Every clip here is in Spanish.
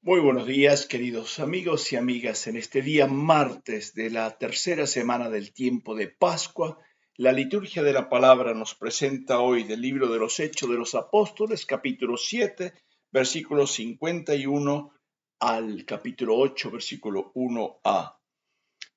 Muy buenos días, queridos amigos y amigas. En este día martes de la tercera semana del tiempo de Pascua, la liturgia de la palabra nos presenta hoy del libro de los Hechos de los Apóstoles, capítulo 7, versículos 51 al capítulo 8, versículo 1a.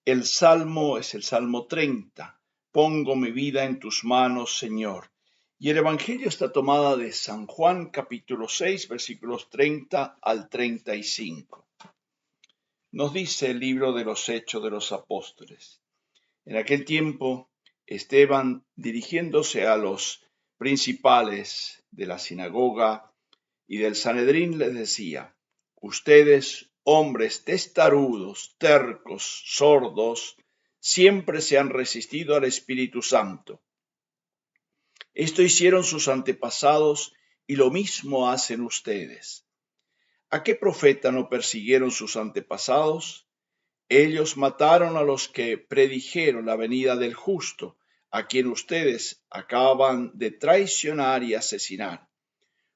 El salmo es el Salmo 30. Pongo mi vida en tus manos, Señor. Y el Evangelio está tomada de San Juan, capítulo 6, versículos 30 al 35. Nos dice el libro de los Hechos de los Apóstoles. En aquel tiempo, Esteban, dirigiéndose a los principales de la sinagoga y del Sanedrín, les decía: Ustedes, hombres testarudos, tercos, sordos, siempre se han resistido al Espíritu Santo. Esto hicieron sus antepasados y lo mismo hacen ustedes. ¿A qué profeta no persiguieron sus antepasados? Ellos mataron a los que predijeron la venida del justo, a quien ustedes acaban de traicionar y asesinar.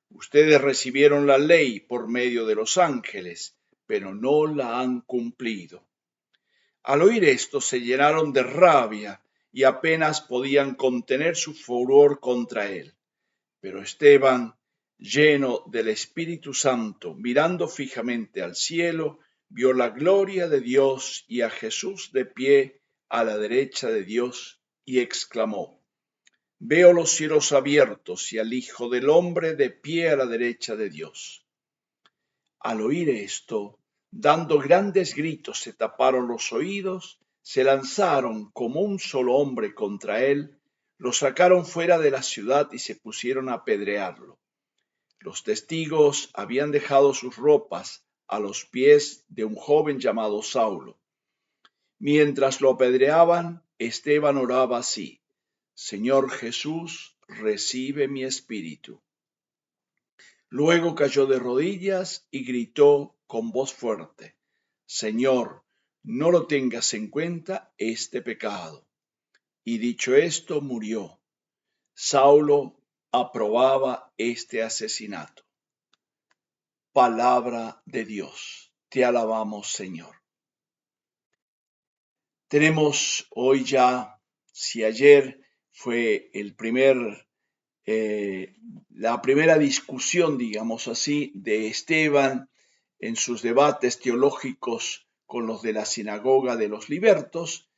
Ustedes recibieron la ley por medio de los ángeles, pero no la han cumplido. Al oír esto se llenaron de rabia y apenas podían contener su furor contra él. Pero Esteban, lleno del Espíritu Santo, mirando fijamente al cielo, vio la gloria de Dios y a Jesús de pie a la derecha de Dios y exclamó: Veo los cielos abiertos y al Hijo del Hombre de pie a la derecha de Dios. Al oír esto, dando grandes gritos, se taparon los oídos, se lanzaron como un solo hombre contra él, lo sacaron fuera de la ciudad y se pusieron a apedrearlo. Los testigos habían dejado sus ropas a los pies de un joven llamado Saulo. Mientras lo apedreaban, Esteban oraba así: Señor Jesús, recibe mi espíritu. Luego cayó de rodillas y gritó con voz fuerte: Señor, no lo tengas en cuenta este pecado. Y dicho esto, murió. Saulo aprobaba este asesinato. Palabra de Dios. Te alabamos, Señor. Tenemos hoy ya, si ayer fue la primera discusión, digamos así, de Esteban en sus debates teológicos con los de la sinagoga de los libertos,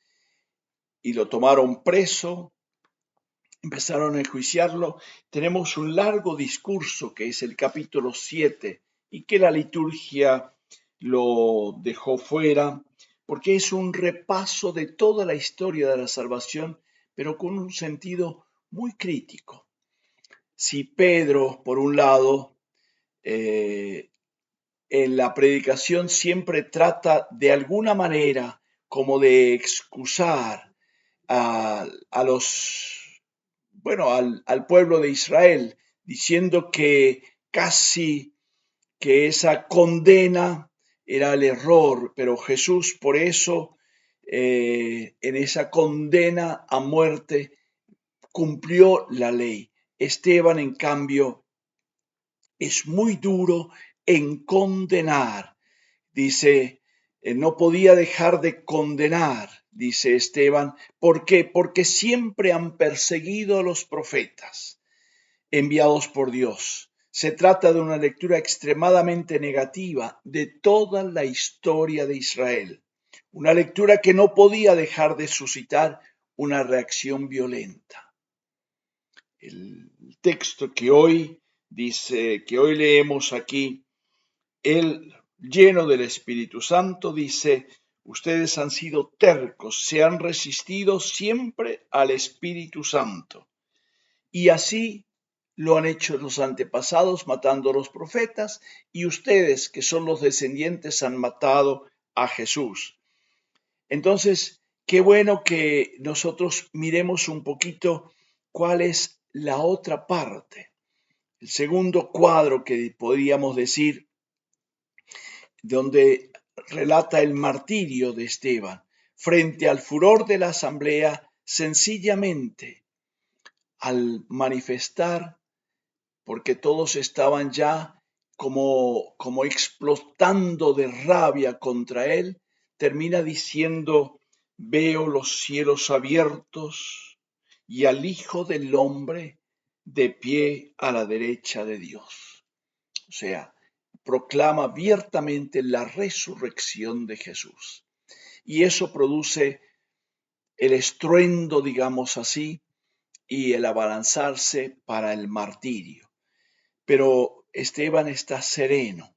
y lo tomaron preso, empezaron a enjuiciarlo. Tenemos un largo discurso que es el capítulo 7 y que la liturgia lo dejó fuera porque es un repaso de toda la historia de la salvación, pero con un sentido muy crítico. Si Pedro, por un lado, en la predicación siempre trata de alguna manera como de excusar a los, bueno, al pueblo de Israel, diciendo que casi que esa condena era el error, pero Jesús por eso en esa condena a muerte cumplió la ley. Esteban, en cambio, es muy duro en condenar. Dice, no podía dejar de condenar, dice Esteban. ¿Por qué? Porque siempre han perseguido a los profetas enviados por Dios. Se trata de una lectura extremadamente negativa de toda la historia de Israel. Una lectura que no podía dejar de suscitar una reacción violenta. El texto que hoy dice, que hoy leemos aquí, él, lleno del Espíritu Santo, dice: ustedes han sido tercos, se han resistido siempre al Espíritu Santo. Y así lo han hecho los antepasados matando a los profetas, y ustedes, que son los descendientes, han matado a Jesús. Entonces, qué bueno que nosotros miremos un poquito cuál es la otra parte. El segundo cuadro que podríamos decir, donde relata el martirio de Esteban, frente al furor de la asamblea, sencillamente al manifestar, porque todos estaban ya como explotando de rabia contra él, termina diciendo, veo los cielos abiertos y al Hijo del Hombre de pie a la derecha de Dios. O sea, proclama abiertamente la resurrección de Jesús. Y eso produce el estruendo, digamos así, y el abalanzarse para el martirio. Pero Esteban está sereno,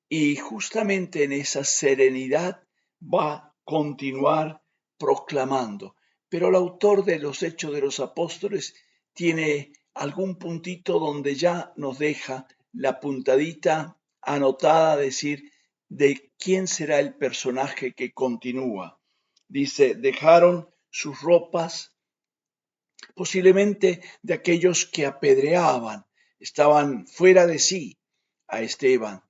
y justamente en esa serenidad va a continuar proclamando. Pero el autor de los Hechos de los Apóstoles tiene algún puntito donde ya nos deja la puntadita anotada, decir, de quién será el personaje que continúa. Dice, dejaron sus ropas, posiblemente de aquellos que apedreaban, estaban fuera de sí a Esteban,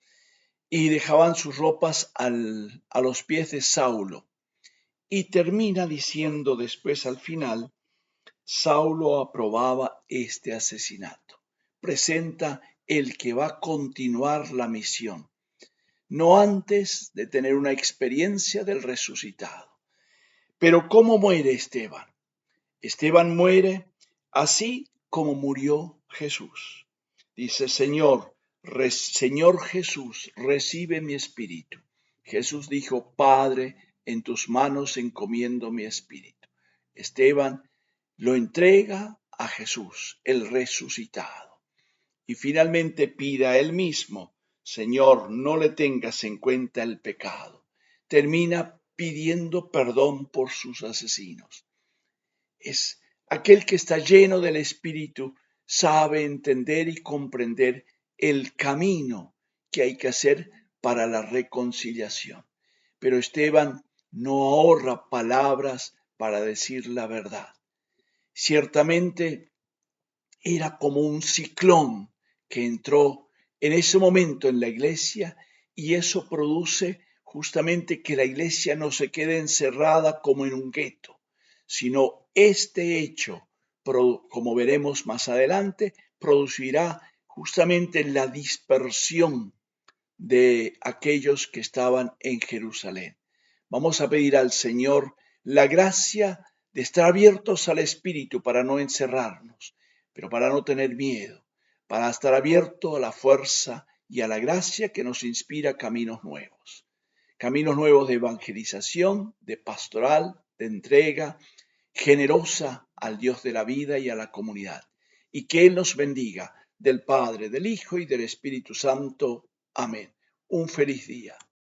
y dejaban sus ropas a los pies de Saulo. Y termina diciendo después al final, Saulo aprobaba este asesinato. Presenta el que va a continuar la misión, no antes de tener una experiencia del resucitado. Pero ¿cómo muere Esteban? Esteban muere así como murió Jesús. Dice, Señor Jesús, recibe mi espíritu. Jesús dijo, Padre, en tus manos encomiendo mi espíritu. Esteban lo entrega a Jesús, el resucitado. Y finalmente pide a él mismo, Señor, no le tengas en cuenta el pecado. Termina pidiendo perdón por sus asesinos. Es aquel que está lleno del Espíritu, sabe entender y comprender el camino que hay que hacer para la reconciliación. Pero Esteban no ahorra palabras para decir la verdad. Ciertamente era como un ciclón que entró en ese momento en la iglesia, y eso produce justamente que la iglesia no se quede encerrada como en un gueto, sino este hecho, como veremos más adelante, producirá justamente la dispersión de aquellos que estaban en Jerusalén. Vamos a pedir al Señor la gracia de estar abiertos al Espíritu para no encerrarnos, pero para no tener miedo, para estar abierto a la fuerza y a la gracia que nos inspira caminos nuevos de evangelización, de pastoral, de entrega generosa al Dios de la vida y a la comunidad. Y que Él nos bendiga, del Padre, del Hijo y del Espíritu Santo. Amén. Un feliz día.